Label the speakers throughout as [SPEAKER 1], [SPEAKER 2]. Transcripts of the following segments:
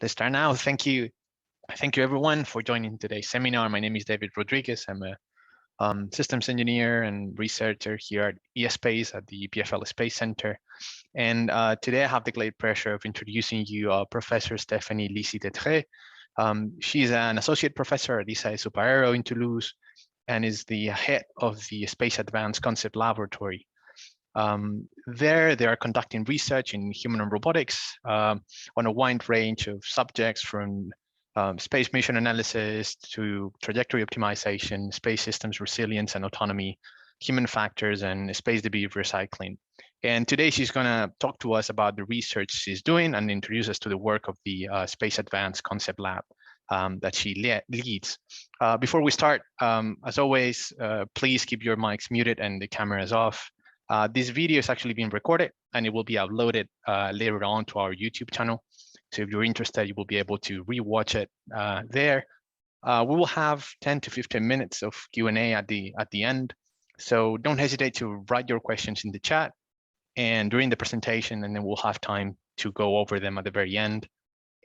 [SPEAKER 1] Let's start now. Thank you. Thank you everyone for joining today's seminar. My name is David Rodriguez. I'm a systems engineer and researcher here at eSpace at the EPFL Space Center. And today I have the great pleasure of introducing you Professor Stéphanie Lizy-Destrez. She's an associate professor at ISAE-SUPAERO in Toulouse and is the head of the Space Advanced Concept Laboratory. There, they are conducting research in human robotics on a wide range of subjects from space mission analysis to trajectory optimization, space systems resilience and autonomy, human factors, and space debris recycling. And today she's going to talk to us about the research she's doing and introduce us to the work of the Space Advanced Concept Lab that she leads. Before we start, as always, please keep your mics muted and the cameras off. This video is actually being recorded and it will be uploaded later on to our YouTube channel. So if you're interested, you will be able to rewatch it there. We will have 10 to 15 minutes of Q&A at the end. So don't hesitate to write your questions in the chat and during the presentation, and then we'll have time to go over them at the very end.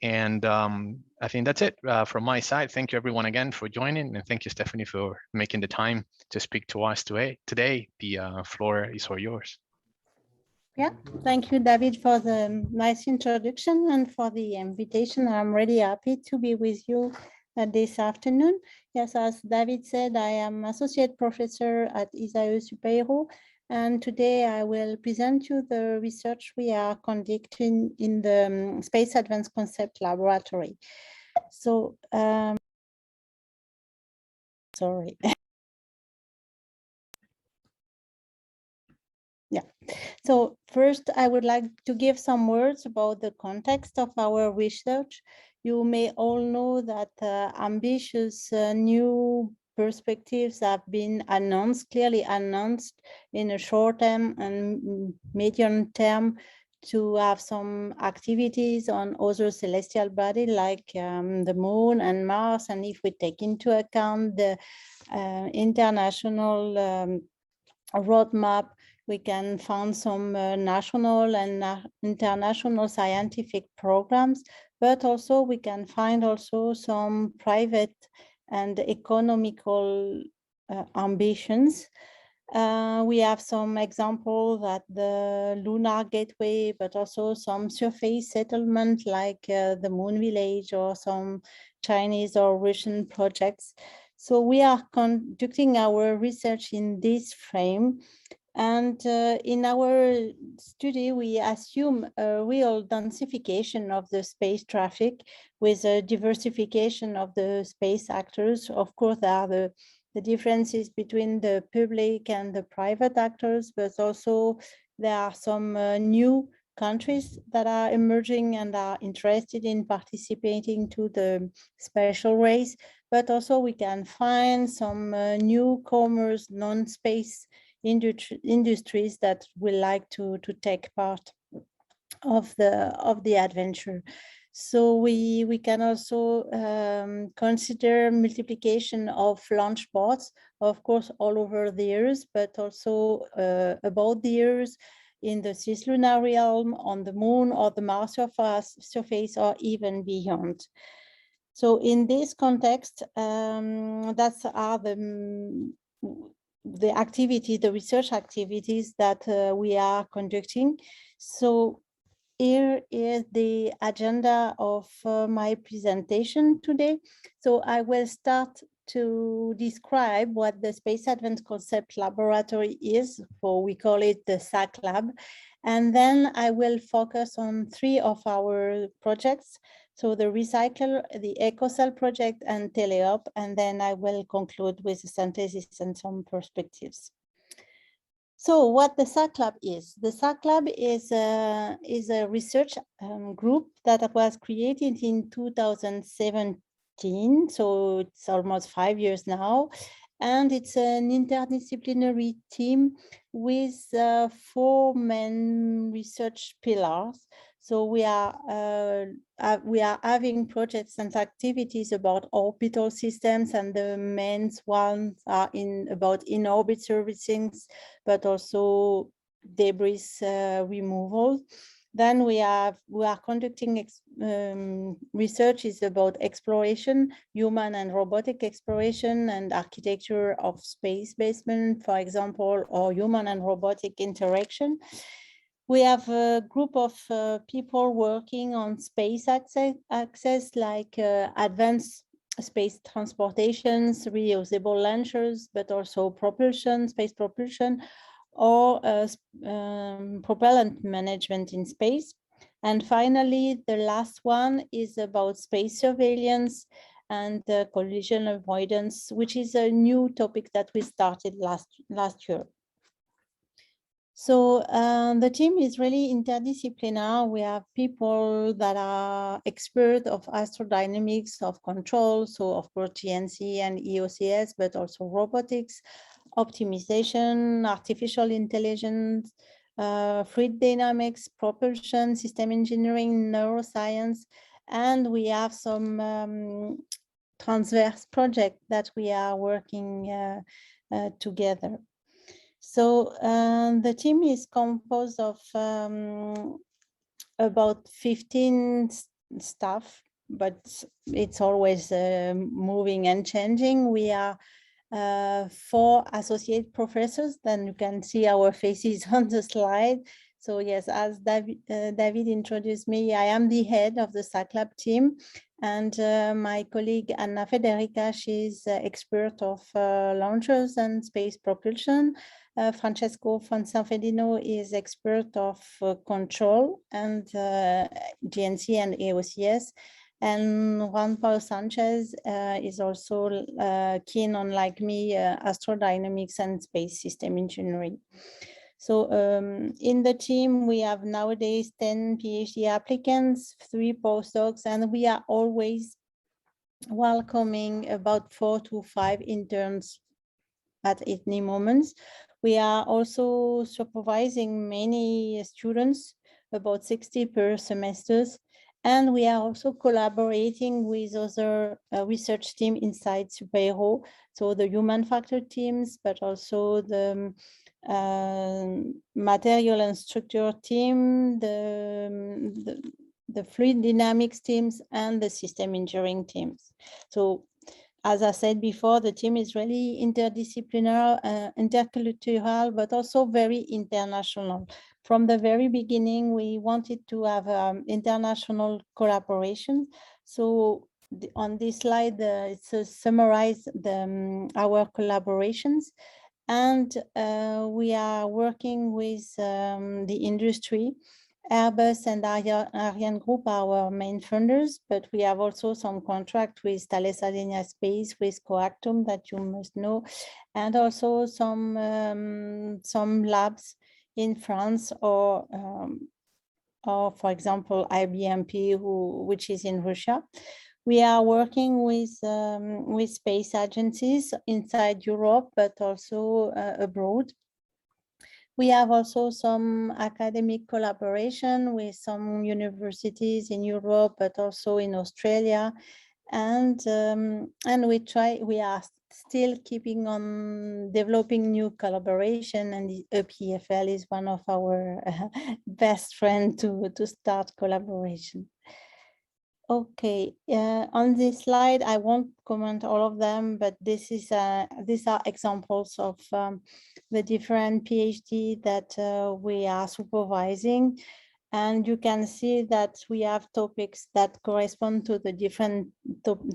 [SPEAKER 1] And I think that's it from my side. Thank you everyone again for joining, and thank you, Stephanie, for making the time to speak to us today. The floor is all yours.
[SPEAKER 2] Yeah, thank you, David, for the nice introduction and for the invitation. I'm really happy to be with you this afternoon. Yes, as David said, I am associate professor at ISAE-SUPAERO, and today I will present you the research we are conducting in the Space Advanced Concept Laboratory. So, sorry. Yeah, so first I would like to give some words about the context of our research. You may all know that ambitious new perspectives have been announced, clearly announced in a short term and medium term to have some activities on other celestial bodies like the moon and Mars. And if we take into account the international roadmap, we can find some national and international scientific programs, but also we can find also some private and economical ambitions. We have some examples at the Lunar Gateway, but also some surface settlement like the Moon Village or some Chinese or Russian projects. So we are conducting our research in this frame. And in our study, we assume a real densification of the space traffic with a diversification of the space actors. Of course, there are the differences between the public and the private actors, but also there are some new countries that are emerging and are interested in participating to the spatial race. But also we can find some newcomers, non-space industries that will like to take part of the adventure. So we can also consider multiplication of launch pods, of course, all over the Earth, but also about the Earth, in the cislunar realm, on the moon or the Mars surface, or even beyond. So in this context, that's are the activity, the research activities that we are conducting. So here is the agenda of my presentation today. So I will start to describe what the Space Advanced Concept Laboratory is, or we call it the SaCLaB. And then I will focus on 3 of our projects. So the Recycle, the EcoCell project, and TELEOP, and then I will conclude with a synthesis and some perspectives. So what the SaCLaB is? The SaCLaB is a research group that was created in 2017, so it's almost 5 years now, and it's an interdisciplinary team with 4 main research pillars. So we are having projects and activities about orbital systems, and the main ones are about in-orbit servicing, but also debris removal. Then we are conducting research is about exploration, human and robotic exploration and architecture of space basement, for example, or human and robotic interaction. We have a group of people working on space access like advanced space transportations, reusable launchers, but also propulsion, space propulsion, or propellant management in space. And finally, the last one is about space surveillance and collision avoidance, which is a new topic that we started last year. So the team is really interdisciplinary. We have people that are experts of astrodynamics, of control, so of course GNC and EOCS, but also robotics, optimization, artificial intelligence, fluid dynamics, propulsion, system engineering, neuroscience, and we have some transverse project that we are working together. So the team is composed of about 15 staff, but it's always moving and changing. We are 4 associate professors. Then you can see our faces on the slide. So yes, as David introduced me, I am the head of the SaCLaB team. And my colleague Anna Federica, she's expert of launchers and space propulsion. Francesco Fonsanfedino is expert of control and GNC and EOCS. And Juan Paulo Sanchez is also keen on, like me, astrodynamics and space system engineering. So in the team, we have nowadays 10 PhD applicants, 3 postdocs, and we are always welcoming about 4 to 5 interns at any moments. We are also supervising many students, about 60 per semesters. And we are also collaborating with other research teams inside SUPAERO, so the human factor teams, but also the material and structure team, the fluid dynamics teams, and the system engineering teams. So as I said before, the team is really interdisciplinary, intercultural, but also very international. From the very beginning, we wanted to have international collaboration. So on this slide, it's summarize our collaborations. And we are working with the industry. Airbus and Ariane Group are our main funders, but we have also some contract with Thales Alenia Space, with Coactum that you must know, and also some labs in France or for example, IBMP, which is in Russia. We are working with space agencies inside Europe, but also abroad. We have also some academic collaboration with some universities in Europe, but also in Australia. And we are still keeping on developing new collaboration, and the EPFL is one of our best friends to start collaboration. Okay, on this slide, I won't comment all of them, but these are examples of the different PhD that we are supervising. And you can see that we have topics that correspond to the different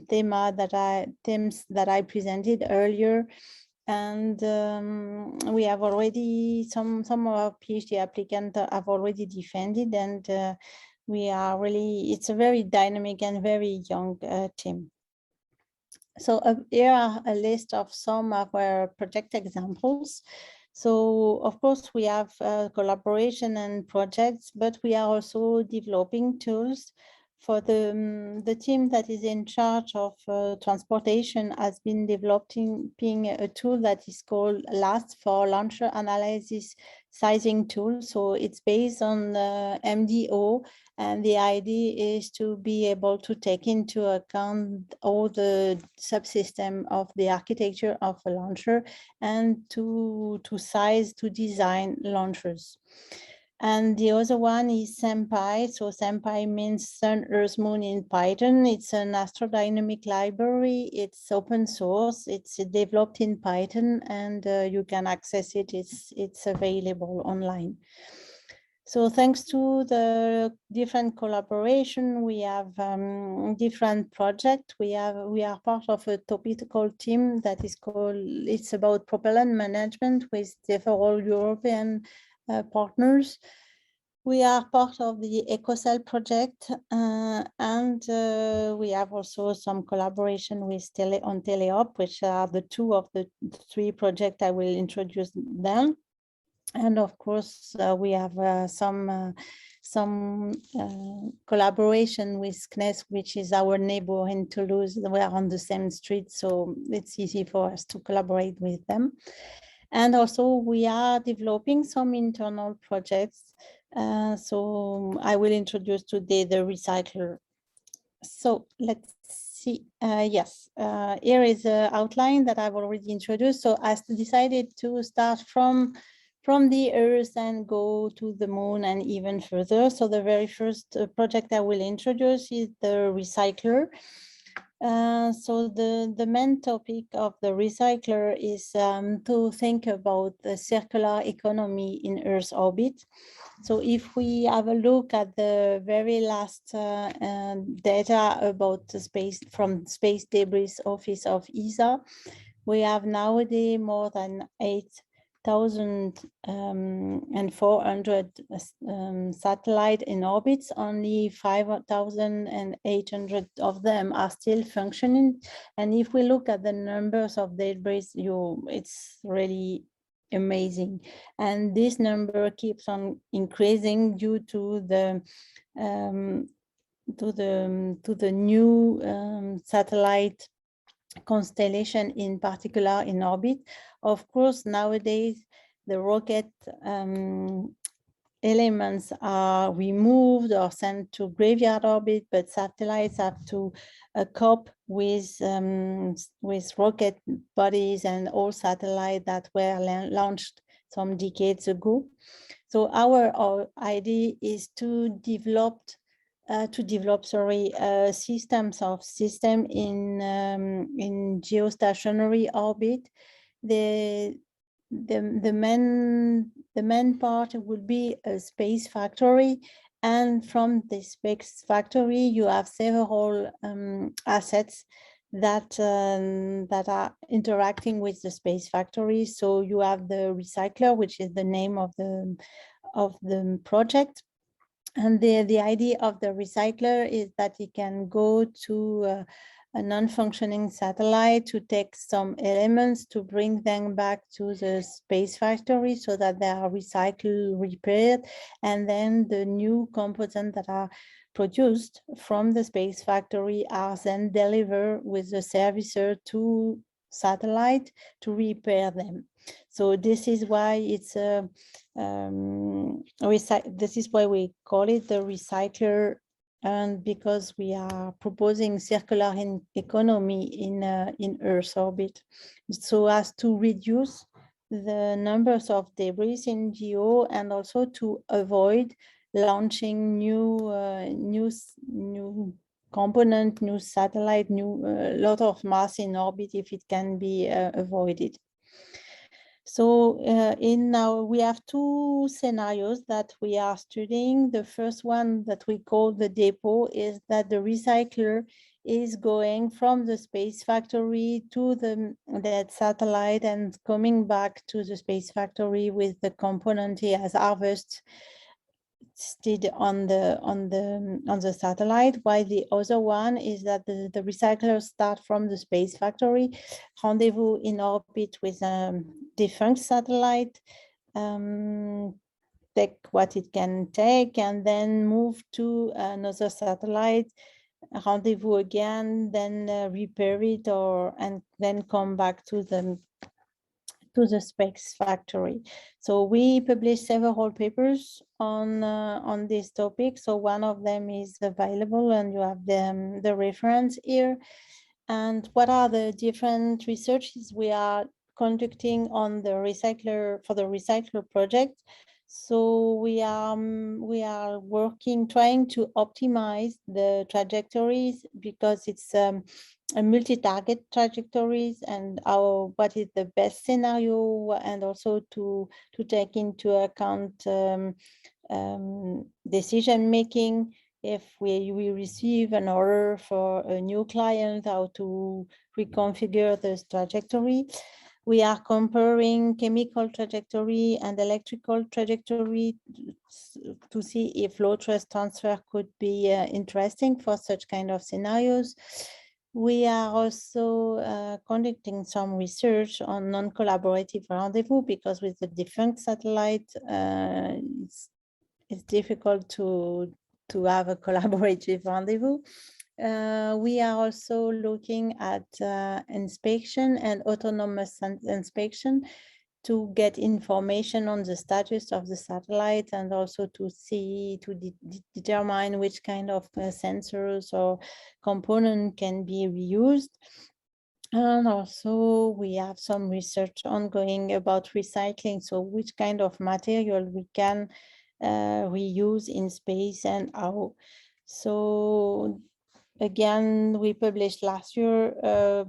[SPEAKER 2] themes that I presented earlier. And we have already, some of our PhD applicants have already defended, and we are really, it's a very dynamic and very young team. So here are a list of some of our project examples. So of course we have collaboration and projects, but we are also developing tools. For the team that is in charge of transportation has been developing a tool that is called LAST, for Launcher Analysis Sizing Tool. So it's based on MDO, and the idea is to be able to take into account all the subsystem of the architecture of a launcher and to size, to design launchers. And the other one is SaMPy. So SaMPy means Sun, Earth, Moon in Python. It's an astrodynamic library. It's open source. It's developed in Python, and you can access it. It's available online. So thanks to the different collaboration, we have different projects. We are part of a topical team that is called, it's about propellant management with several European partners. We are part of the EcoCell project, and we have also some collaboration with on TELEOP, which are the two of the three projects I will introduce then. And of course, we have some collaboration with CNES, which is our neighbor in Toulouse. We are on the same street, so it's easy for us to collaborate with them. And also, we are developing some internal projects. So I will introduce today the recycler. So let's see. Yes, here is an outline that I've already introduced. So I decided to start from the Earth and go to the Moon and even further. So the very first project I will introduce is the recycler. So the main topic of the recycler is to think about the circular economy in Earth orbit. So if we have a look at the very last data about the space from Space Debris Office of ESA, we have nowadays more than 8,400 satellites in orbits. Only 5,800 of them are still functioning. And if we look at the numbers of debris, it's really amazing. And this number keeps on increasing due to the new satellite constellation, in particular in orbit. Of course, nowadays the rocket elements are removed or sent to graveyard orbit, but satellites have to cope with rocket bodies and all satellites that were launched some decades ago. So our idea is to develop systems in geostationary orbit. The main part would be a space factory, and from the space factory you have several assets that are interacting with the space factory. So you have the recycler, which is the name of the project. And the idea of the recycler is that it can go to a non-functioning satellite to take some elements to bring them back to the space factory so that they are recycled, repaired, and then the new components that are produced from the space factory are then delivered with the servicer to satellite to repair them. So this is why it's this is why we call it the recycler, and because we are proposing circular economy in Earth orbit, so as to reduce the numbers of debris in geo, and also to avoid launching new component, new satellite, lot of mass in orbit if it can be avoided. So now we have two scenarios that we are studying. The first one that we call the depot is that the recycler is going from the space factory to that satellite and coming back to the space factory with the component he has harvested on the satellite, while the other one is that the recyclers start from the space factory, rendezvous in orbit with a defunct satellite, take what it can take, and then move to another satellite, rendezvous again, then repair it, and then come back to the space factory. So we published several papers on this topic. So one of them is available, and you have the reference here. And what are the different researches we are conducting on the recycler, for the recycler project? So we are working, trying to optimize the trajectories because it's a multi-target trajectories, and what is the best scenario, and also to take into account decision making. If we receive an order for a new client, how to reconfigure this trajectory. We are comparing chemical trajectory and electrical trajectory to see if load stress transfer could be interesting for such kind of scenarios. We are also conducting some research on non-collaborative rendezvous, because with the defunct satellite, it's difficult to have a collaborative rendezvous. We are also looking at inspection and autonomous inspection to get information on the status of the satellite, and also to determine which kind of sensors or component can be reused. And also we have some research ongoing about recycling, so which kind of material we can reuse in space and how. So again, we published last year a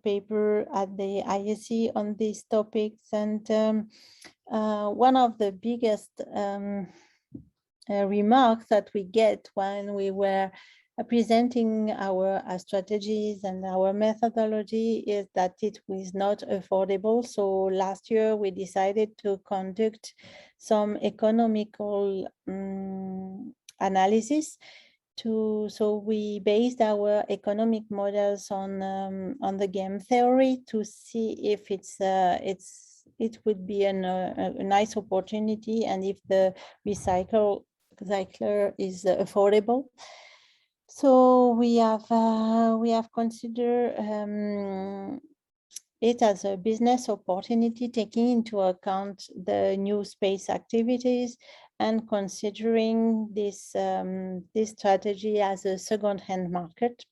[SPEAKER 2] paper at the ISAE on these topics, and one of the biggest remarks that we get when we were presenting our strategies and our methodology is that it was not affordable. So last year we decided to conduct some economical analysis. So we based our economic models on the game theory to see if it would be a nice opportunity, and if the recycler is affordable. So we have considered it as a business opportunity, taking into account the new space activities and considering this strategy as a second-hand market.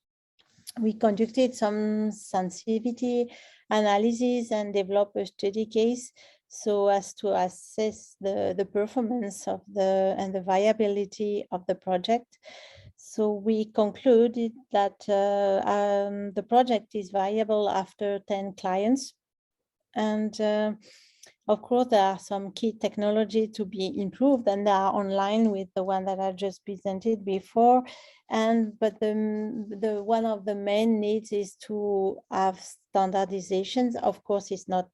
[SPEAKER 2] We conducted some sensitivity analysis and developed a study case so as to assess the performance of and the viability of the project. So we concluded that the project is viable after 10 clients. And of course, there are some key technology to be improved, and they are online with the one that I just presented before. But the one of the main needs is to have standardizations. Of course, it's not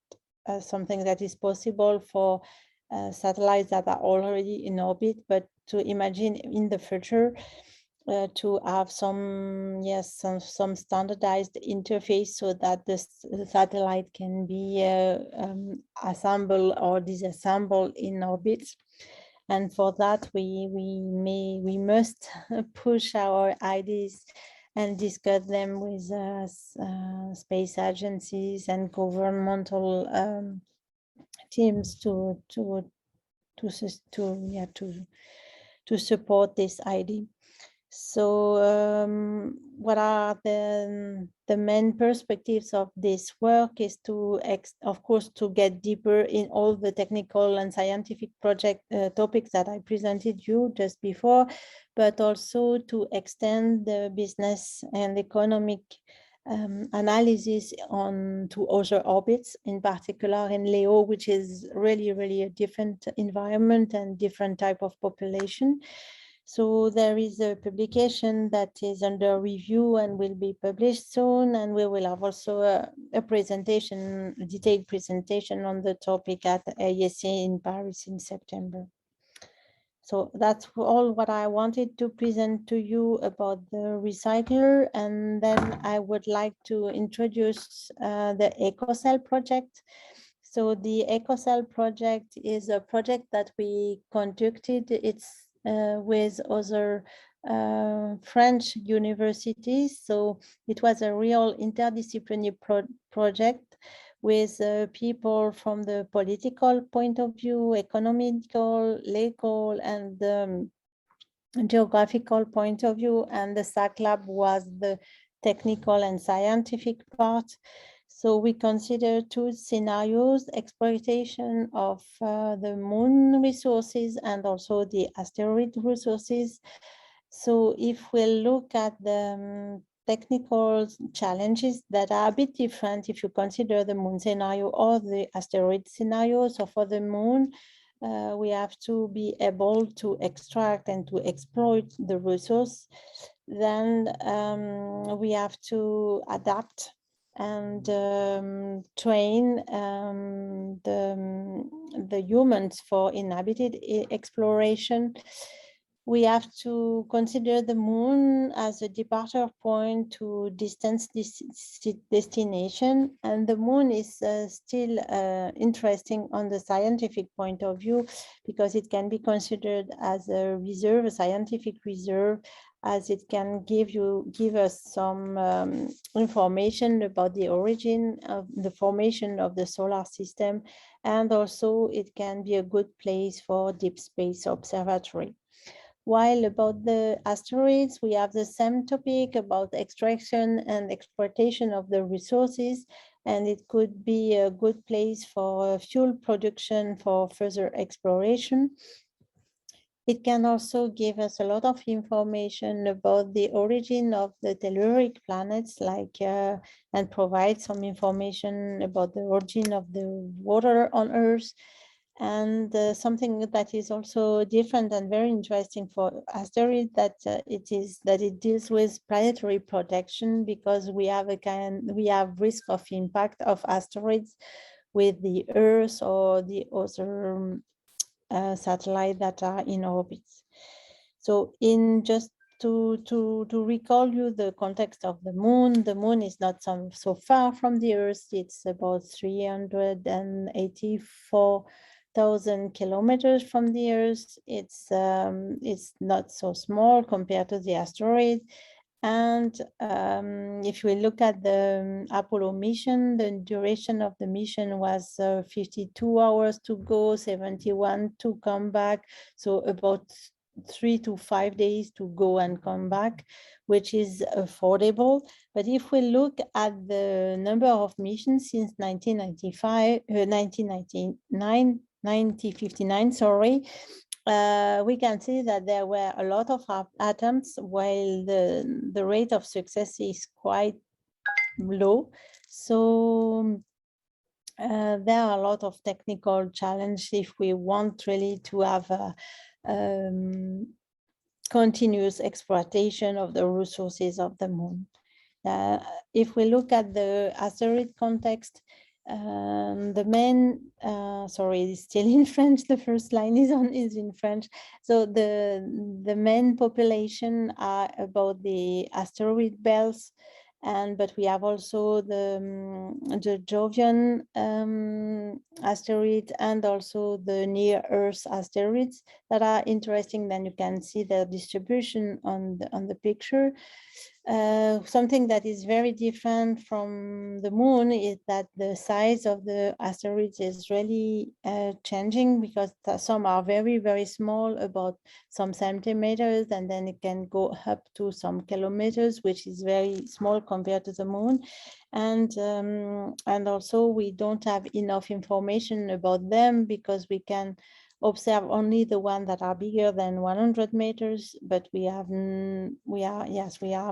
[SPEAKER 2] something that is possible for satellites that are already in orbit, but to imagine in the future to have some standardized interface so that the satellite can be assembled or disassembled in orbit. And for that, we must push our ideas and discuss them with space agencies and governmental teams to support this idea. So what are the main perspectives of this work is to, of course, to get deeper in all the technical and scientific project topics that I presented you just before, but also to extend the business and economic analysis on to other orbits, in particular in LEO, which is really a different environment and different type of population. So there is a publication that is under review and will be published soon, and we will have also a presentation, a detailed presentation on the topic at ISAE in Paris in September. So that's all what I wanted to present to you about the recycler, and then I would like to introduce the EcoCell project. So the EcoCell project is a project that we conducted. It's with other French universities. So it was a real interdisciplinary project with people from the political point of view, economical, legal, and geographical point of view. And the SaCLaB was the technical and scientific part. So we consider two scenarios: exploitation of the moon resources and also the asteroid resources. So if we look at the technical challenges that are a bit different if you consider the moon scenario or the asteroid scenario. So for the moon, we have to be able to extract and to exploit the resource. Then we have to adapt and train the humans for inhabited exploration. We have to consider the moon as a departure point to distance destination, and the moon is still interesting on the scientific point of view because it can be considered as a reserve, a scientific reserve, as it can give us some information about the origin of the formation of the solar system, and also it can be a good place for deep space observatory. While about the asteroids, we have the same topic about extraction and exploitation of the resources, and it could be a good place for fuel production for further exploration. It can also give us a lot of information about the origin of the telluric planets, and provide some information about the origin of the water on Earth. And something that is also different and very interesting for asteroid that it deals with planetary protection, because we have risk of impact of asteroids with the Earth or the other satellites that are in orbit. So in just to recall you the context of the moon is not so far from the Earth. It's about 384,000 kilometers from the Earth. It's not so small compared to the asteroid. And if we look at the Apollo mission, the duration of the mission was 52 hours to go, 71 to come back. So about 3 to 5 days to go and come back, which is affordable. But if we look at the number of missions since 1959, sorry, we can see that there were a lot of attempts while the rate of success is quite low. So there are a lot of technical challenges if we want really to have a continuous exploitation of the resources of the moon. If we look at the asteroid context, the main, sorry, it's still in French, the first line is in French. So the main population are about the asteroid belts, but we have also the Jovian asteroid and also the near Earth asteroids that are interesting. Then you can see the distribution on the picture. Something that is very different from the moon is that the size of the asteroids is really changing, because some are very, very small, about some centimeters, and then it can go up to some kilometers, which is very small compared to the moon. And also we don't have enough information about them, because we can observe only the ones that are bigger than 100 meters, but we are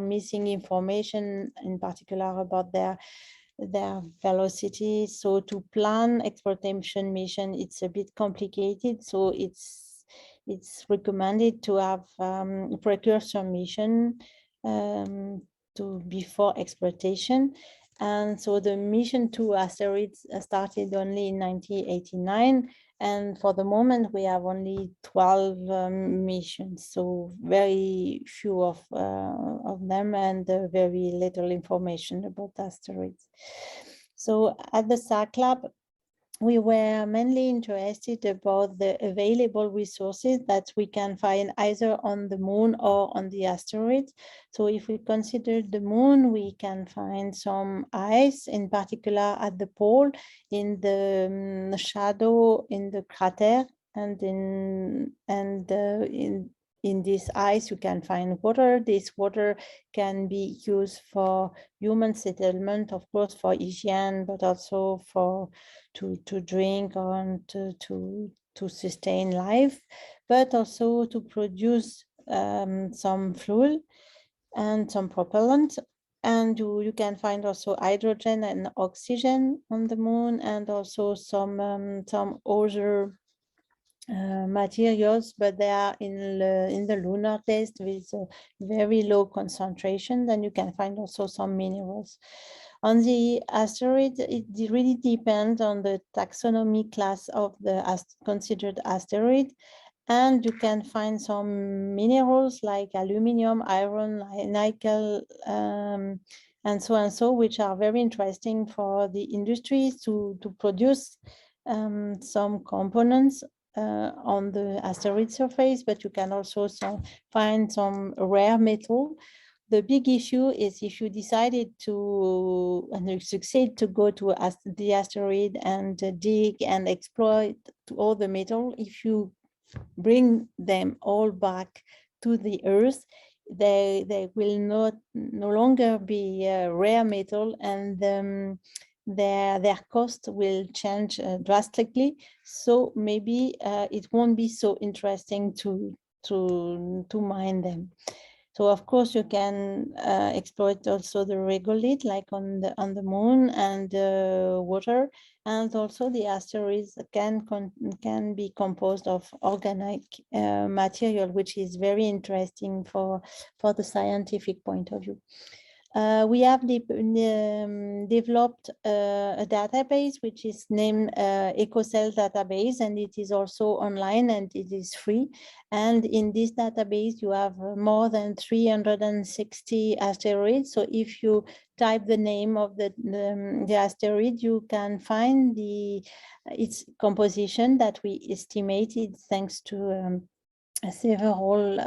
[SPEAKER 2] missing information in particular about their velocity. So to plan exploitation mission, it's a bit complicated. So it's recommended to have precursor mission before exploitation. And so the mission to asteroids started only in 1989. And for the moment, we have only 12 missions, so very few of them, and very little information about asteroids. So at the SaCLaB, we were mainly interested about the available resources that we can find either on the moon or on the asteroids. So if we consider the moon, we can find some ice, in particular at the pole, in the shadow, in the crater, and in this ice, you can find water. This water can be used for human settlement, of course, for hygiene, but also for to drink and to sustain life, but also to produce some fuel and some propellant. And you can find also hydrogen and oxygen on the moon, and also some other materials, but they are in the lunar test with very low concentration. Then you can find also some minerals. On the asteroid, it really depends on the taxonomy class of the considered asteroid. And you can find some minerals like aluminum, iron, nickel, and so, which are very interesting for the industry to produce some components on the asteroid surface, but you can also find some rare metal. The big issue is if you decided to, and you succeed to go to the asteroid and dig and exploit all the metal, if you bring them all back to the Earth, they will no longer be rare metal, and their cost will change drastically. So maybe it won't be so interesting to mine them. So of course you can exploit also the regolith, like on the moon, and water, and also the asteroids can be composed of organic material, which is very interesting for the scientific point of view. We have developed a database which is named EcoCell database, and it is also online and it is free. And in this database, you have more than 360 asteroids. So if you type the name of the asteroid, you can find its composition that we estimated thanks to several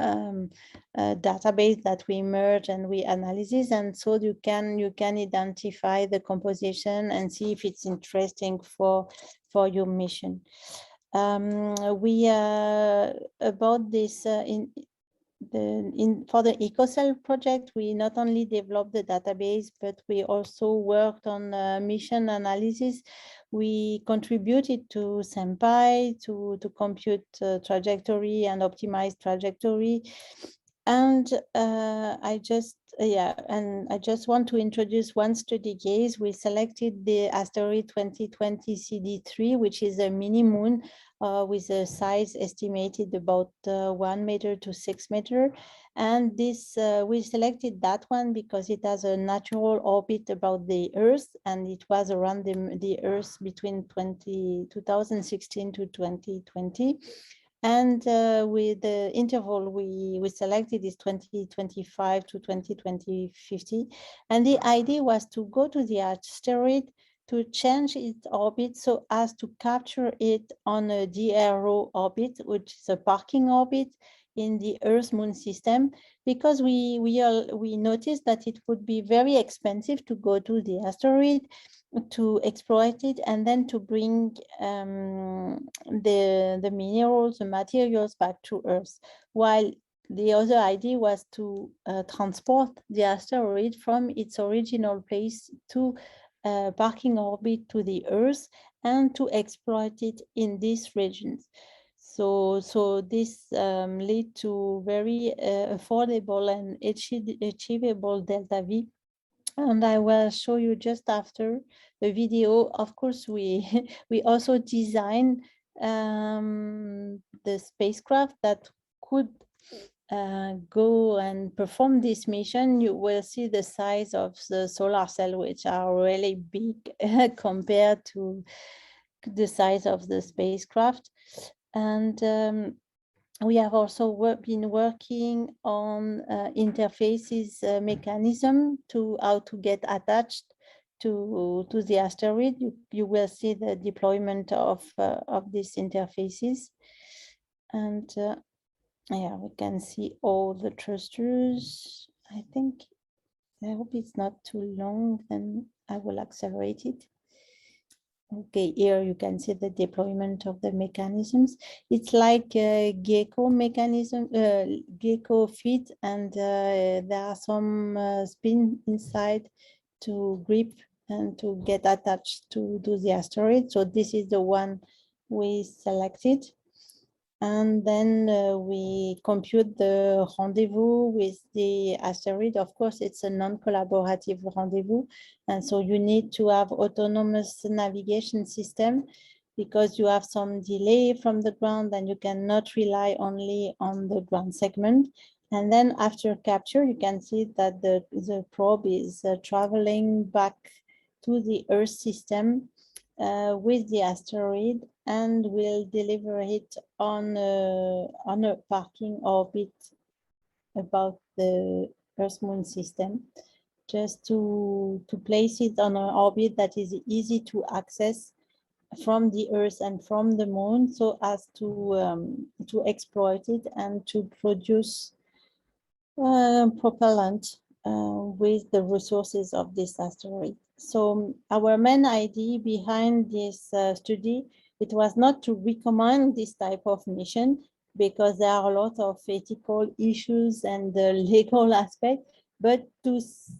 [SPEAKER 2] database that we merge and we analysis, and so you can identify the composition and see if it's interesting for your mission. We about this for the EcoCell project, we not only developed the database, but we also worked on mission analysis. We contributed to SaMPI to compute trajectory and optimize trajectory. And I just want to introduce one study case. We selected the asteroid 2020 CD3, which is a mini moon with a size estimated about 1 meter to 6 meters. And this we selected that one because it has a natural orbit about the Earth, and it was around the Earth between 2016 to 2020. And with the interval we selected is 2025 to 2050. And the idea was to go to the asteroid to change its orbit so as to capture it on a DRO orbit, which is a parking orbit in the Earth-Moon system, because we noticed that it would be very expensive to go to the asteroid, to exploit it, and then to bring the minerals, the materials back to Earth. While the other idea was to transport the asteroid from its original place to parking orbit to the Earth and to exploit it in these regions. So this lead to very affordable and achievable delta V. And I will show you just after the video. Of course, we also designed the spacecraft that could go and perform this mission. You will see the size of the solar cell, which are really big compared to the size of the spacecraft. And we have also been working on interfaces mechanism to how to get attached to the asteroid. You will see the deployment of these interfaces. And yeah, we can see all the thrusters. I hope it's not too long, then I will accelerate it. Okay, here you can see the deployment of the mechanisms. It's like a gecko mechanism, gecko feet, and there are some spin inside to grip and to get attached to the asteroid. So this is the one we selected. And then we compute the rendezvous with the asteroid. Of course, it's a non-collaborative rendezvous. And so you need to have autonomous navigation system because you have some delay from the ground and you cannot rely only on the ground segment. And then after capture, you can see that the probe is traveling back to the Earth system with the asteroid and will deliver it on a parking orbit about the Earth-Moon system, just to place it on an orbit that is easy to access from the Earth and from the Moon, so as to exploit it and to produce propellant with the resources of this asteroid. So our main idea behind this study, it was not to recommend this type of mission because there are a lot of ethical issues and legal aspects, but to see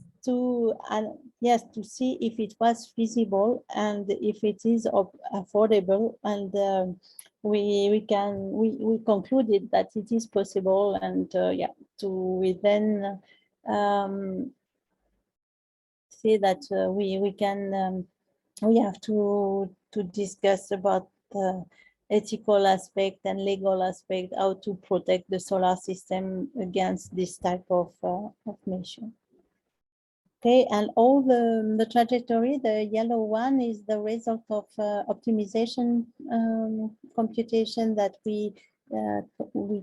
[SPEAKER 2] if it was feasible and if it is affordable, and we concluded that it is possible, and we then say that we have to discuss about the ethical aspect and legal aspect, how to protect the solar system against this type of mission. Okay, and all the trajectory, the yellow one is the result of optimization computation that we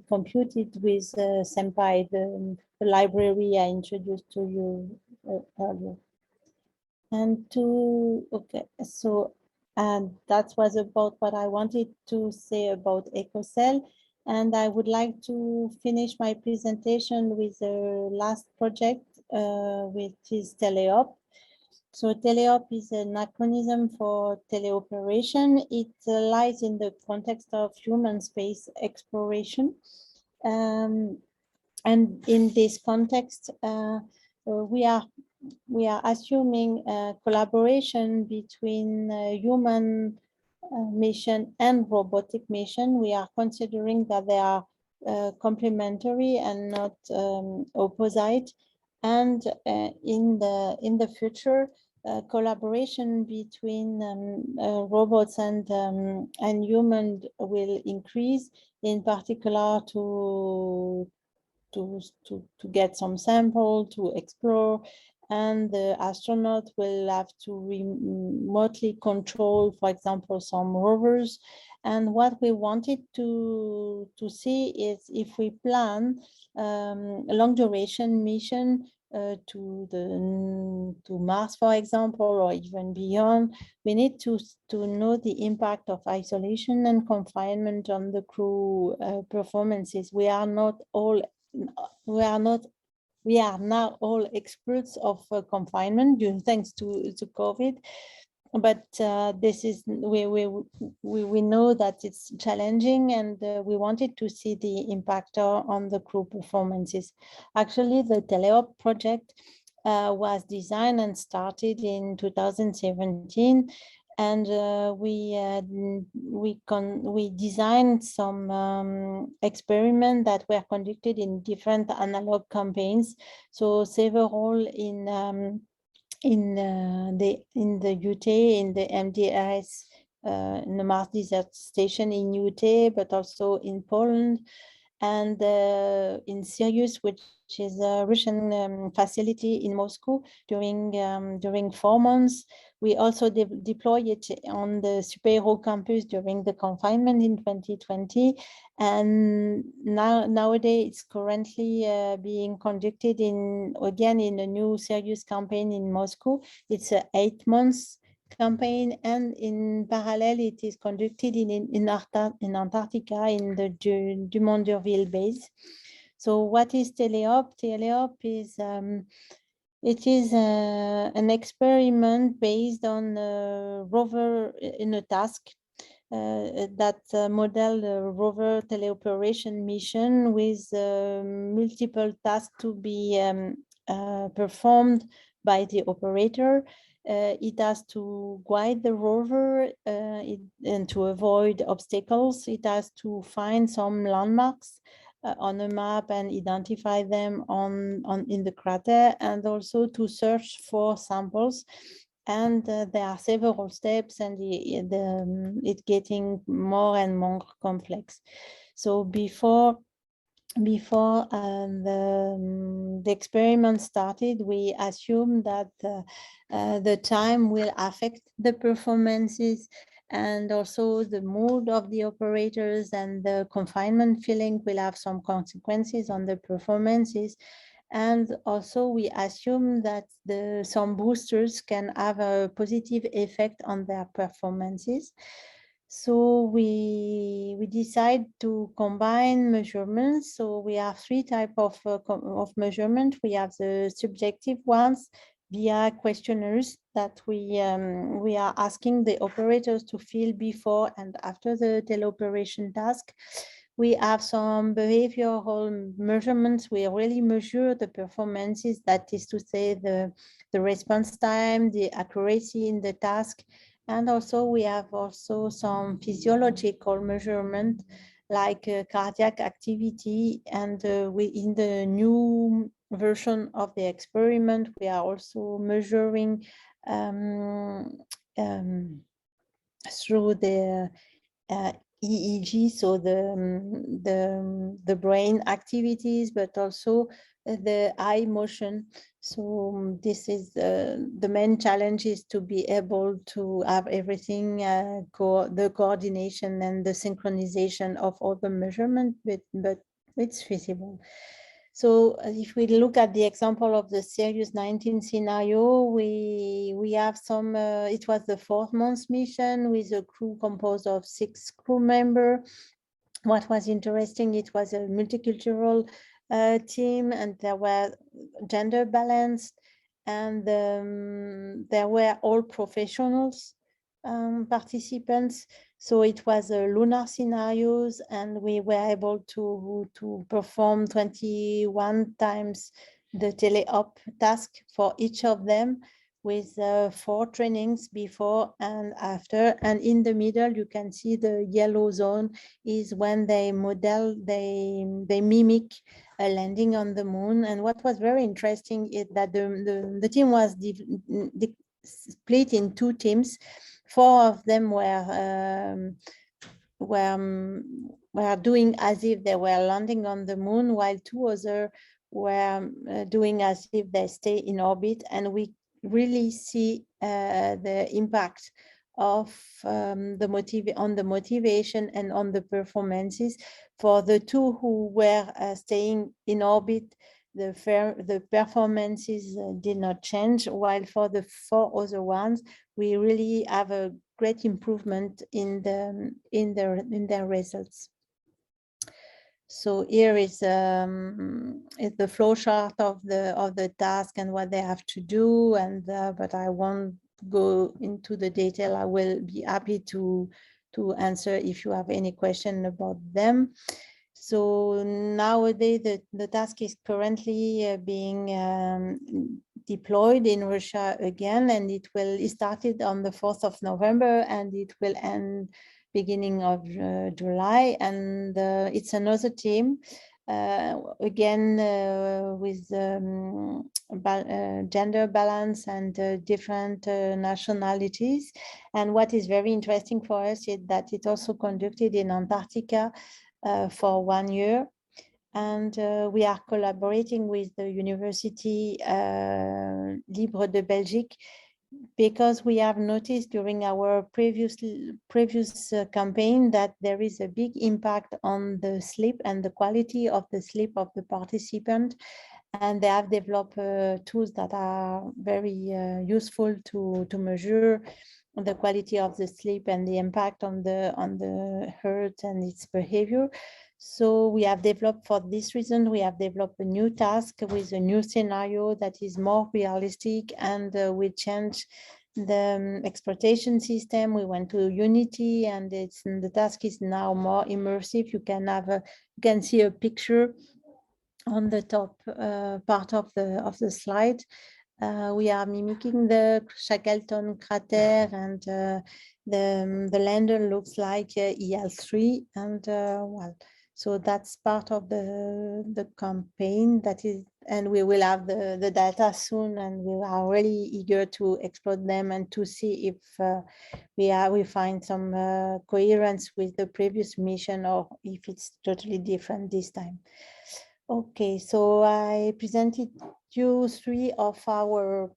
[SPEAKER 2] computed with SaMPy, the library I introduced to you earlier. And that was about what I wanted to say about EcoCell. And I would like to finish my presentation with the last project, which is TELEOP. So TELEOP is an acronym for teleoperation. It lies in the context of human space exploration. And in this context, we are assuming collaboration between human mission and robotic mission. We are considering that they are complementary and not opposite. And in the future, collaboration between robots and humans will increase, in particular to get some sample, to explore, and the astronaut will have to remotely control, for example, some rovers. And what we wanted to see is if we plan a long duration mission to Mars, for example, or even beyond, we need to know the impact of isolation and confinement on the crew performances. We are now all experts of confinement thanks to COVID, but this is we know that it's challenging, and we wanted to see the impact on the crew performances. Actually, the TELEOP project was designed and started in 2017. And we designed some experiments that were conducted in different analog campaigns. So several in the UT, in the MDRS, in the Mars Desert Station in UT, but also in Poland, and in Sirius, which is a Russian facility in Moscow during 4 months. We also deployed it on the SUPAERO campus during the confinement in 2020. And nowadays it's currently being conducted again in a new Sirius campaign in Moscow. It's a 8 months campaign, and in parallel it is conducted in Antarctica in the Dumont d'Urville base. So what is TELEOP? TELEOP is It is an experiment based on a rover in a task that model the rover teleoperation mission with multiple tasks to be performed by the operator. It has to guide the rover and to avoid obstacles. It has to find some landmarks on a map and identify them in the crater, and also to search for samples. And there are several steps, and it's getting more and more complex. So before the experiment started, we assumed that the time will affect the performances, and also the mood of the operators and the confinement feeling will have some consequences on the performances. And also we assume that some boosters can have a positive effect on their performances. So we decide to combine measurements. So we have three types of measurement. We have the subjective ones via questionnaires that we are asking the operators to fill before and after the teleoperation task. We have some behavioral measurements. We really measure the performances, that is to say the response time, the accuracy in the task. And also we have also some physiological measurement like cardiac activity. And in the new version of the experiment, we are also measuring through the EEG, so the brain activities, but also the eye motion. So this is the main challenge, is to be able to have everything, the coordination and the synchronization of all the measurement, but it's feasible. So if we look at the example of the Sirius 19 scenario, we have some, it was the 4th-month mission with a crew composed of 6 crew members. What was interesting, it was a multicultural team, and there were gender balanced, and there were all professionals participants. So it was lunar scenarios, and we were able to perform 21 times the TELEOP task for each of them, with 4 trainings before and after. And in the middle, you can see the yellow zone is when they mimic a landing on the moon. And what was very interesting is that the team was split in 2 teams. 4 of them were doing as if they were landing on the moon, while 2 others were doing as if they stay in orbit. And we really see the impact of the motivation and on the performances. For the 2 who were staying in orbit, the performances did not change, while for the 4 other ones, we really have a great improvement in their results. So here is the flow chart of the task and what they have to do, and but I won't go into the detail. I will be happy to answer if you have any question about them. So nowadays the task is currently being deployed in Russia again, and it started on the 4th of November and it will end beginning of July. And it's another team again with gender balance and different nationalities. And what is very interesting for us is that it also conducted in Antarctica for 1 year. And we are collaborating with the University Libre de Belgique, because we have noticed during our previous campaign that there is a big impact on the sleep and the quality of the sleep of the participant. And they have developed tools that are very useful to measure the quality of the sleep and the impact on the heart and its behavior. So we have developed, for this reason, we have developed a new task with a new scenario that is more realistic, and we change the exploitation system. We went to Unity, and the task is now more immersive. You can see a picture on the top part of the slide. We are mimicking the Shackleton crater, and the lander looks like EL3, and well, so that's part of the campaign that is, and we will have the data soon, and we are really eager to exploit them and to see if we find some coherence with the previous mission, or if it's totally different this time. Okay, so I presented you 3 of our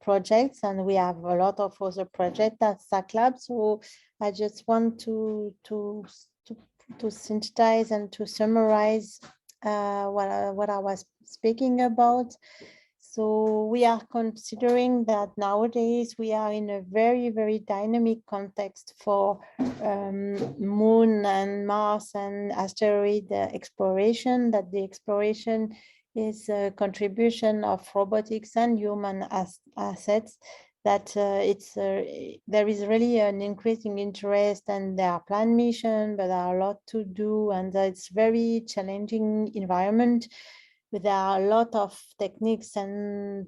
[SPEAKER 2] projects, and we have a lot of other projects at SaCLaB. So I just want to synthesize and to summarize what I was speaking about. So we are considering that nowadays we are in a very, very dynamic context for Moon and Mars and asteroid exploration, that the exploration is a contribution of robotics and human assets, that there is really an increasing interest, and there are planned missions, but there are a lot to do, and it's very challenging environment. There are a lot of techniques and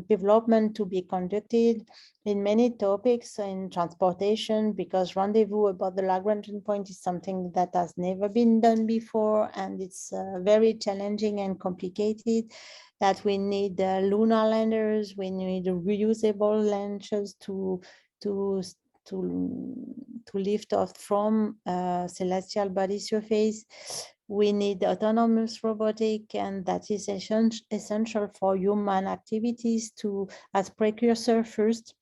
[SPEAKER 2] development to be conducted in many topics in transportation, because rendezvous about the Lagrangian point is something that has never been done before, and it's very challenging and complicated. That we need lunar landers, we need reusable launches to lift off from celestial body surface. We need autonomous robotic, and that is essential for human activities to, as precursor first,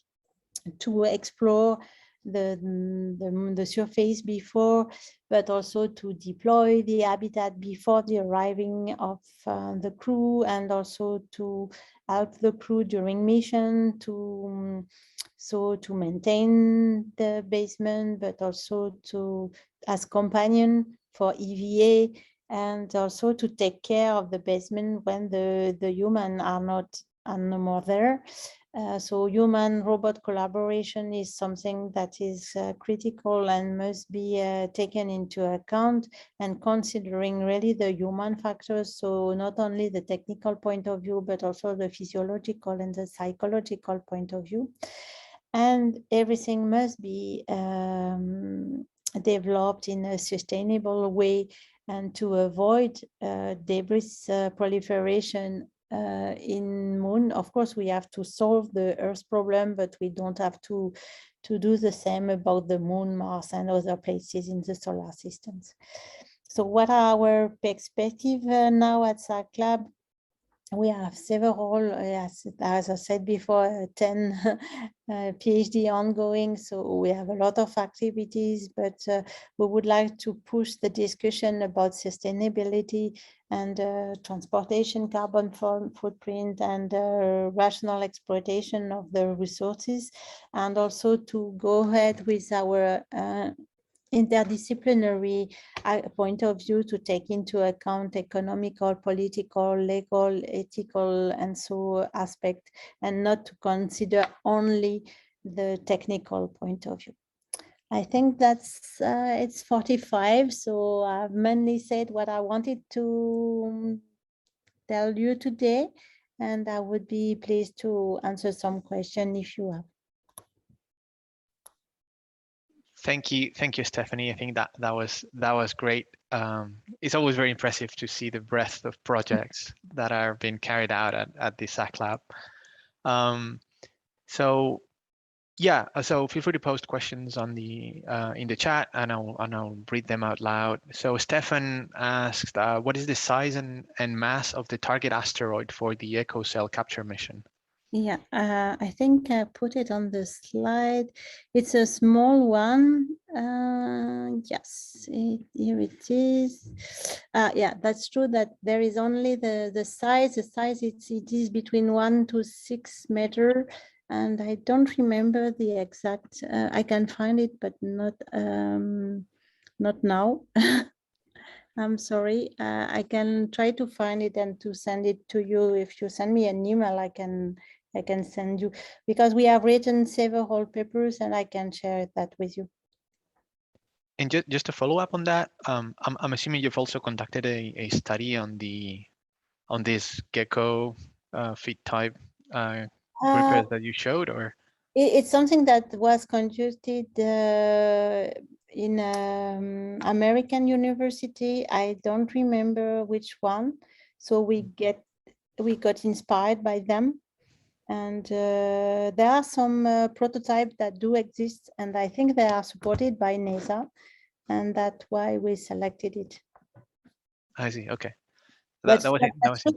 [SPEAKER 2] to explore the surface before, but also to deploy the habitat before the arriving of the crew, and also to help the crew during mission to maintain the basement, but also to as companion for EVA, and also to take care of the basement when the human are no more there. So human-robot collaboration is something that is critical and must be taken into account, and considering really the human factors. So not only the technical point of view, but also the physiological and the psychological point of view. And everything must be developed in a sustainable way, and to avoid debris proliferation in Moon. Of course, we have to solve the Earth problem, but we don't have to do the same about the Moon, Mars, and other places in the solar systems. So what are our perspectives now at SaCLaB? We have several, as I said before, 10 PhD ongoing. So we have a lot of activities, but we would like to push the discussion about sustainability and transportation carbon footprint, and rational exploitation of the resources, and also to go ahead with our interdisciplinary point of view, to take into account economical, political, legal, ethical, and so aspect, and not to consider only the technical point of view. I think that's it's 45, so I've mainly said what I wanted to tell you today, and I would be pleased to answer some questions if you have.
[SPEAKER 1] Thank you, Stephanie. I think that was great. It's always very impressive to see the breadth of projects that are being carried out at the SaCLaB. So yeah, so feel free to post questions on the in the chat, and I'll read them out loud. So Stefan asked, what is the size and mass of the target asteroid for the EcoCell capture mission?
[SPEAKER 2] Yeah, I think I put it on the slide. It's a small one. Yes, here it is. Yeah, that's true that there is only the size. The size, it is between 1 to 6 meters. And I don't remember the exact, I can find it, but not now. I'm sorry. I can try to find it and to send it to you. If you send me an email, I can send you, because we have written several papers and I can share that with you.
[SPEAKER 1] And just to follow up on that, I'm assuming you've also conducted a study on this gecko feed type groupers that you showed, or?
[SPEAKER 2] It's something that was conducted in American university. I don't remember which one. So we got inspired by them. And there are some prototypes that do exist, and I think they are supported by NASA, and that's why we selected it.
[SPEAKER 1] I see. Okay.
[SPEAKER 2] But
[SPEAKER 1] That was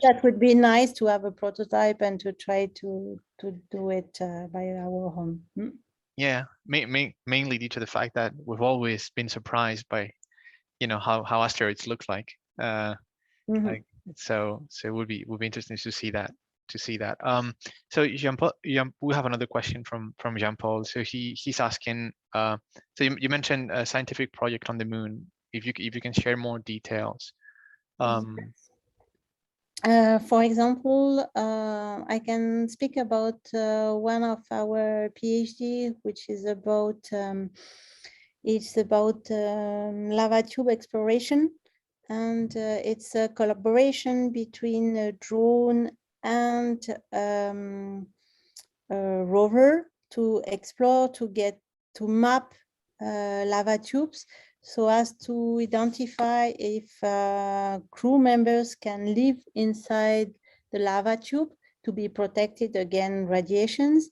[SPEAKER 2] that would be nice to have a prototype and to try to do it by our own.
[SPEAKER 1] Yeah, mainly due to the fact that we've always been surprised by, how asteroids look like. Like so it would be interesting to see that. So Jean-Paul, we have another question from Jean-Paul. So he's asking. So you mentioned a scientific project on the moon. If you can share more details.
[SPEAKER 2] For example, I can speak about one of our PhD, which is about lava tube exploration, and it's a collaboration between a drone and a rover to explore, to map lava tubes, so as to identify if crew members can live inside the lava tube to be protected against radiations.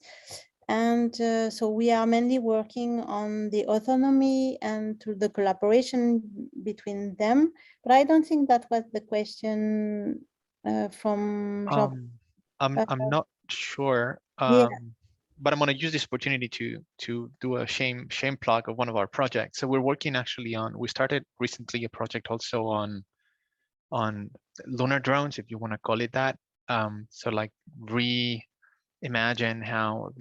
[SPEAKER 2] And so we are mainly working on the autonomy and to the collaboration between them. But I don't think that was the question from Jean.
[SPEAKER 1] I'm not sure.
[SPEAKER 2] Yeah.
[SPEAKER 1] But I'm going to use this opportunity to do a shame plug of one of our projects. So we're working actually we started recently a project also on lunar drones, if you want to call it that. So like reimagine how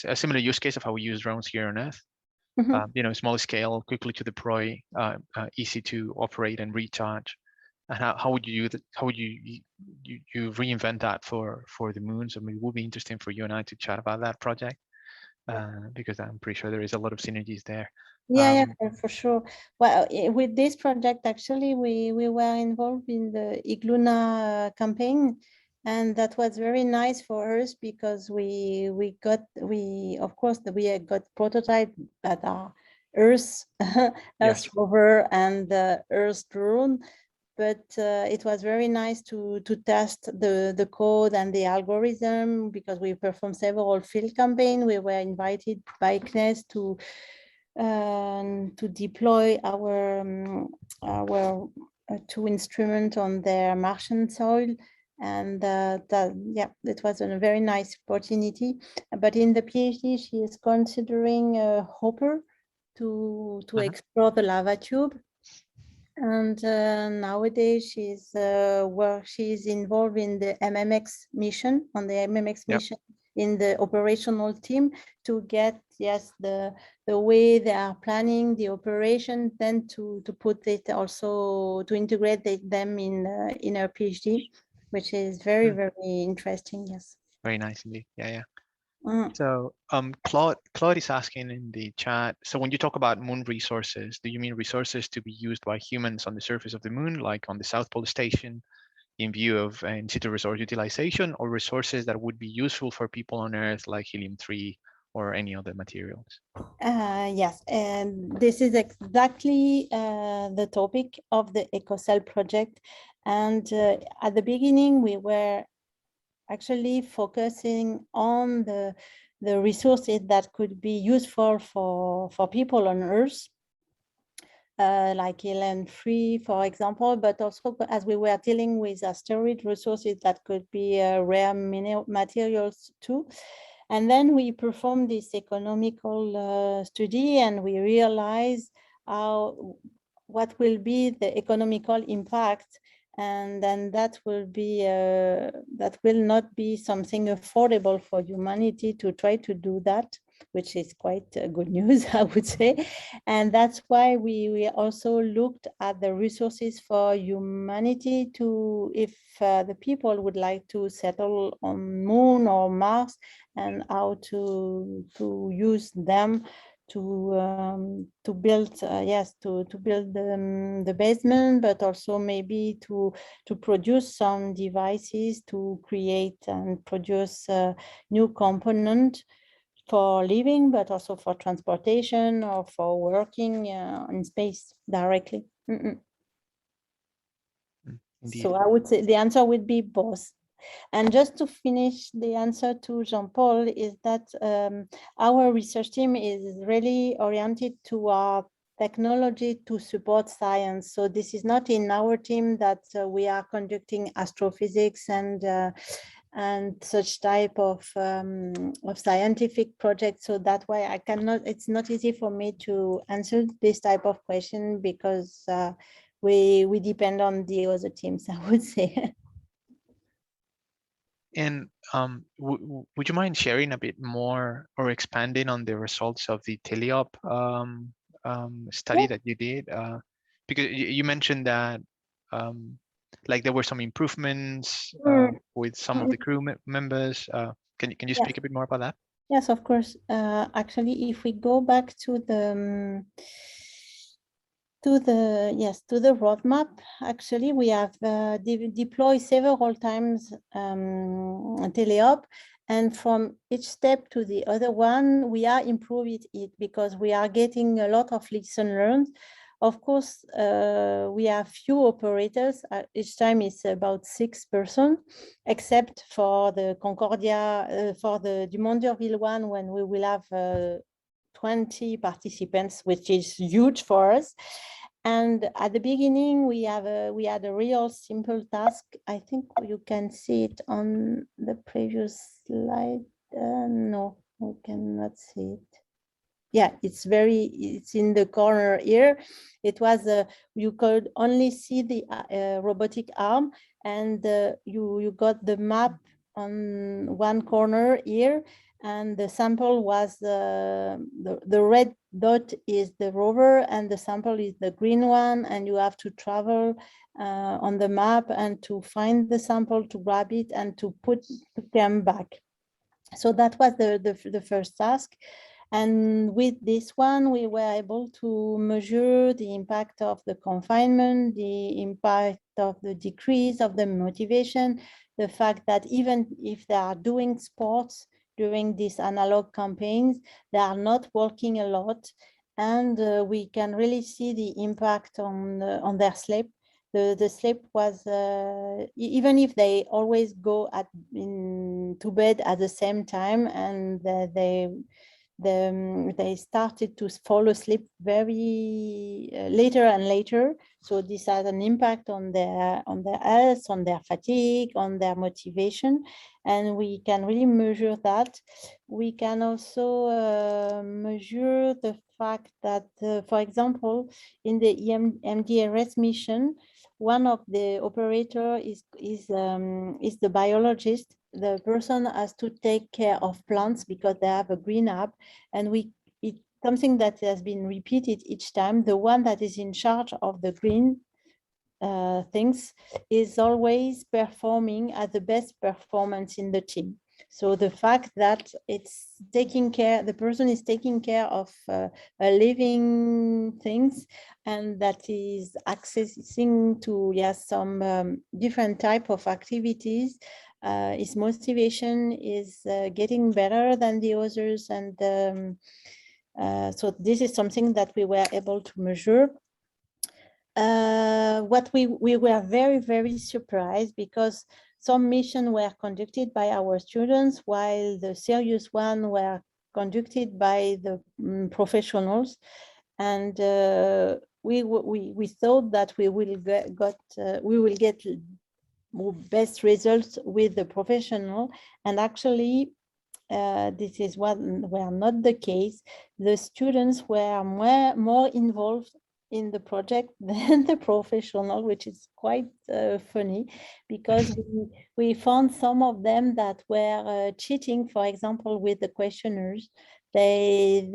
[SPEAKER 1] a similar use case of how we use drones here on Earth. Small scale, quickly to deploy, easy to operate and recharge. And how would you do that? How would you reinvent that for the moon? So maybe it would be interesting for you and I to chat about that project, because I'm pretty sure there is a lot of synergies there.
[SPEAKER 2] Yeah, for sure. Well, with this project, actually, we were involved in the Igluna campaign, and that was very nice for us because we got prototypes that are Earth
[SPEAKER 1] Yes.
[SPEAKER 2] rover and Earth drone. But it was very nice to test the code and the algorithm, because we performed several field campaigns. We were invited by CNES to deploy our two instruments on their Martian soil. And it was a very nice opportunity. But in the PhD, she is considering a hopper to explore the lava tube. And nowadays she's involved in the MMX mission, mission in the operational team, to get the way they are planning the operation, then to put it also to integrate them in our PhD, which is very, very interesting. Yes.
[SPEAKER 1] Very nice indeed. Yeah. So Claude is asking in the chat, so when you talk about moon resources, do you mean resources to be used by humans on the surface of the moon, like on the South Pole Station, in view of in situ resource utilization, or resources that would be useful for people on Earth, like helium-3 or any other materials?
[SPEAKER 2] Yes, and this is exactly the topic of the EcoCell project. And at the beginning, we were actually focusing on the resources that could be useful for people on Earth, like helium-3, for example, but also as we were dealing with asteroid resources that could be rare materials too. And then we performed this economical study, and we realized what will be the economical impact. And then that will not be something affordable for humanity to try to do that. which is quite good news, I would say. And that's why we also looked at the resources for humanity to, if the people would like to settle on Moon or Mars, and how to use them to build to build the basement, but also maybe to produce some devices to create and produce new component for living, but also for transportation or for working in space directly.
[SPEAKER 1] Indeed.
[SPEAKER 2] So I would say the answer would be both. And just to finish the answer to Jean-Paul is that our research team is really oriented to our technology to support science. So this is not in our team that we are conducting astrophysics and such type of scientific projects. So that's why I cannot, it's not easy for me to answer this type of question because we depend on the other teams, I would say.
[SPEAKER 1] And would you mind sharing a bit more or expanding on the results of the TELEOP study that you did? Because you mentioned that like there were some improvements with some of the crew members. Can you speak a bit more about that?
[SPEAKER 2] Yes, of course. Actually, if we go back to the roadmap, actually we have deployed several times TELEOP, and from each step to the other one, we are improving it because we are getting a lot of lessons learned. Of course, we have few operators. Each time it's about 6 persons, except for the Concordia, for the Dumont d'Urville one, when we will have 20 participants, which is huge for us. And at the beginning, we had a real simple task. I think you can see it on the previous slide. No, we cannot see it. Yeah, it's in the corner here. It was you could only see the robotic arm, and you got the map on one corner here, and the sample was the red dot is the rover, and the sample is the green one, and you have to travel on the map and to find the sample, to grab it, and to them back. So that was the first task. And with this one, we were able to measure the impact of the confinement, the impact of the decrease of the motivation, the fact that even if they are doing sports during these analog campaigns, they are not working a lot. And we can really see the impact on their sleep. The sleep was, even if they always go to bed at the same time, and they started to fall asleep very later and later. So this has an impact on their health, on their fatigue, on their motivation, and we can really measure that. We can also measure the fact that, for example, in the MDRS mission, one of the operator is the biologist. The person has to take care of plants because they have a green app, and it's something that has been repeated each time. The one that is in charge of the green things is always performing at the best performance in the team. So the fact that it's taking care, the person is taking care of living things, and that is accessing to some different type of activities. His motivation is getting better than the others, and so this is something that we were able to measure. What we were very, very surprised, because some missions were conducted by our students, while the serious one were conducted by the professionals. And we thought that we will get best results with the professional, and actually this is what were not the case. The students were more involved in the project than the professional, which is quite funny, because we found some of them that were cheating, for example, with the questionnaires, And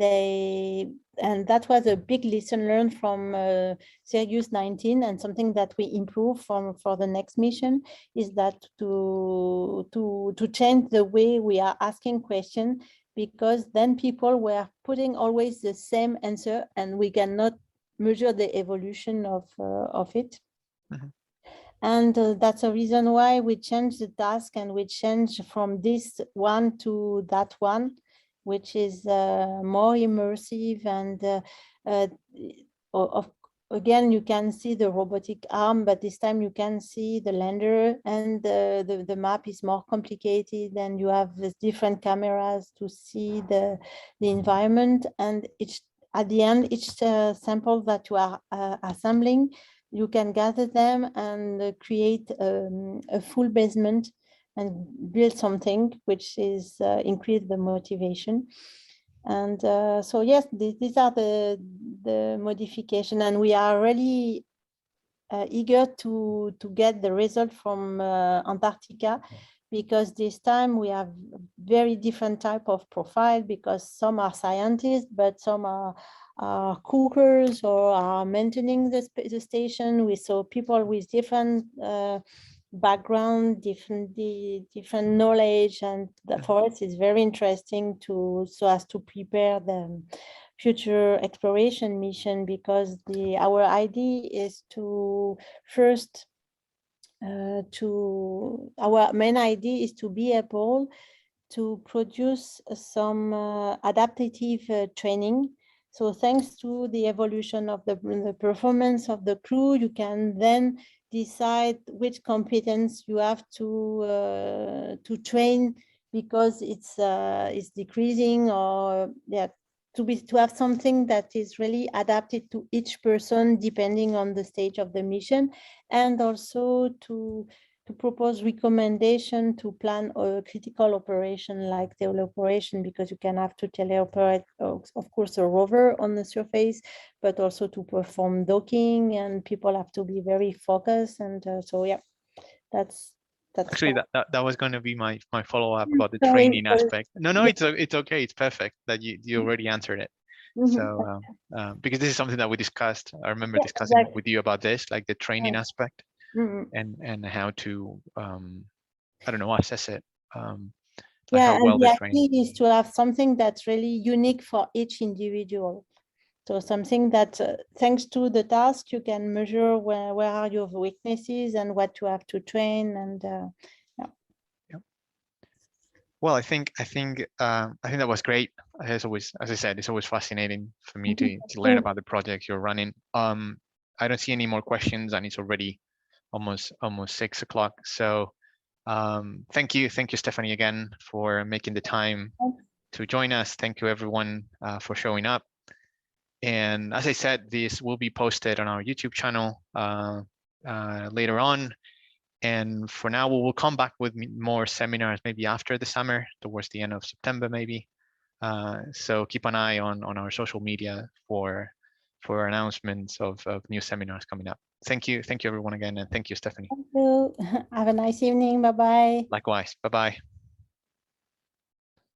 [SPEAKER 2] that was a big lesson learned from Sirius 19, and something that we improve for the next mission is that to change the way we are asking questions, because then people were putting always the same answer, and we cannot measure the evolution of it.
[SPEAKER 1] Mhm.
[SPEAKER 2] And that's a reason why we changed the task, and we changed from this one to that one, which is more immersive. And again, you can see the robotic arm, but this time you can see the lander, and the map is more complicated, and you have these different cameras to see the environment. And at the end, each sample that you are assembling, you can gather them and create a full basement and build something, which is increase the motivation. And so yes, these are the modification, and we are really eager to get the result from Antarctica, because this time we have very different type of profile, because some are scientists, but some are cookers or are maintaining the station. We saw people with different background, different knowledge, and for us it's very interesting so as to prepare the future exploration mission, because our idea is to first our main idea is to be able to produce some adaptive training. So thanks to the evolution of the performance of the crew, you can then decide which competence you have to train, because it's decreasing, or to have something that is really adapted to each person depending on the stage of the mission, and also to propose recommendation to plan a critical operation like teleoperation, because you can have to teleoperate, of course, a rover on the surface, but also to perform docking, and people have to be very focused. And so yeah, that's
[SPEAKER 1] Actually, that was going to be my follow-up about the
[SPEAKER 2] sorry,
[SPEAKER 1] training aspect. No, it's okay. It's perfect that you already answered it. So because this is something that we discussed, I remember discussing with you about this, like the training aspect, and how to I don't know, assess it. Like how well
[SPEAKER 2] and
[SPEAKER 1] they're
[SPEAKER 2] the
[SPEAKER 1] trained.
[SPEAKER 2] idea is to have something that's really unique for each individual. So something that, thanks to the task, you can measure where are your weaknesses and what you have to train. And
[SPEAKER 1] Well, I think that was great. As always, as I said, it's always fascinating for me to learn about the project you're running. I don't see any more questions, and it's already almost 6 o'clock. So thank you, Stephanie, again for making the time to join us. Thank you, everyone, for showing up. And as I said, this will be posted on our YouTube channel later on. And for now, we will come back with more seminars, maybe after the summer, towards the end of September, maybe. So keep an eye on our social media for announcements of new seminars coming up. Thank you everyone again, and thank you, Stephanie.
[SPEAKER 2] thank you. Have a nice evening. Bye-bye.
[SPEAKER 1] Likewise. Bye-bye.